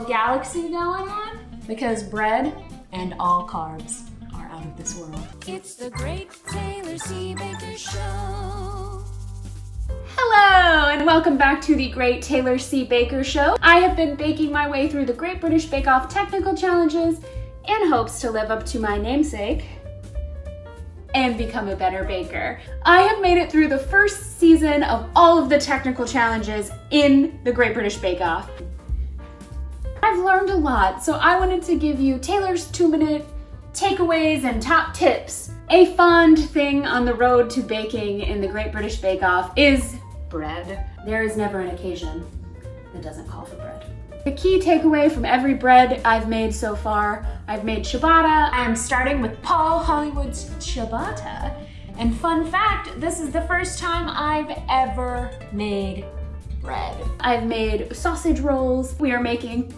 little galaxy going on because bread and all carbs are out of this world. It's the Great Taylor C. Baker Show. Hello, and welcome back to the Great Taylor C. Baker Show. I have been baking my way through the Great British Bake Off technical challenges in hopes to live up to my namesake and become a better baker. I have made it through the first season of all of the technical challenges in the Great British Bake Off. I've learned a lot, so I wanted to give you Taylor's 2-minute takeaways and top tips. A fond thing on the road to baking in the Great British Bake Off is bread. There is never an occasion that doesn't call for bread. The key takeaway from every bread I've made so far, I've made ciabatta. I'm starting with Paul Hollywood's ciabatta. And fun fact, this is the first time I've ever made bread. I've made sausage rolls. We are making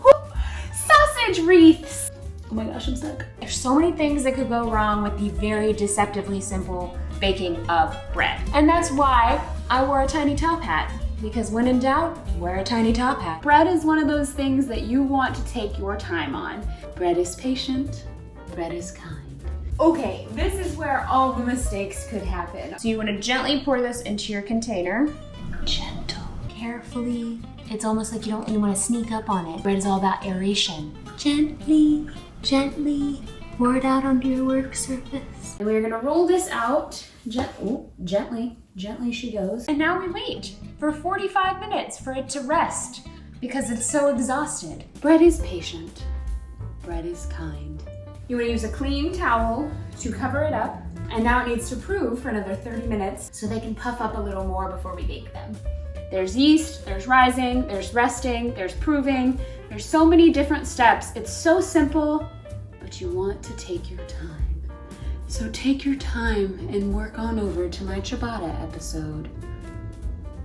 sausage wreaths. Oh my gosh, I'm sick. There's so many things that could go wrong with the very deceptively simple baking of bread. And that's why I wore a tiny top hat. Because when in doubt, wear a tiny top hat. Bread is one of those things that you want to take your time on. Bread is patient, bread is kind. Okay, this is where all the mistakes could happen. So you want to gently pour this into your container. Gentle, carefully. It's almost like you don't really want to sneak up on it. Bread is all about aeration. Gently, gently, pour it out onto your work surface. And we're gonna roll this out. Gently, gently she goes. And now we wait for 45 minutes for it to rest because it's so exhausted. Bread is patient, bread is kind. You wanna use a clean towel to cover it up, and now it needs to prove for another 30 minutes so they can puff up a little more before we bake them. There's yeast, there's rising, there's resting, there's proving. There's so many different steps. It's so simple, but you want to take your time. So take your time and work on over to my ciabatta episode.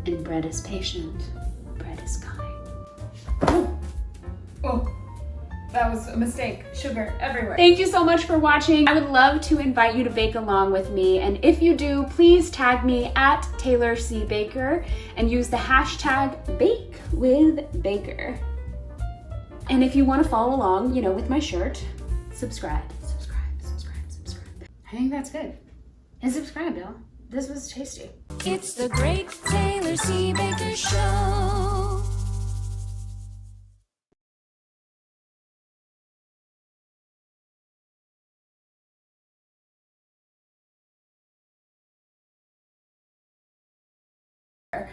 And bread is patient, bread is kind. Oh, that was a mistake. Sugar everywhere. Thank you so much for watching. I would love to invite you to bake along with me. And if you do, please tag me at Taylor C. Baker and use the hashtag BakeWithBaker. And if you want to follow along, with my shirt, subscribe. I think that's good. And subscribe, y'all. This was tasty. It's the Great Taylor C. Baker Show.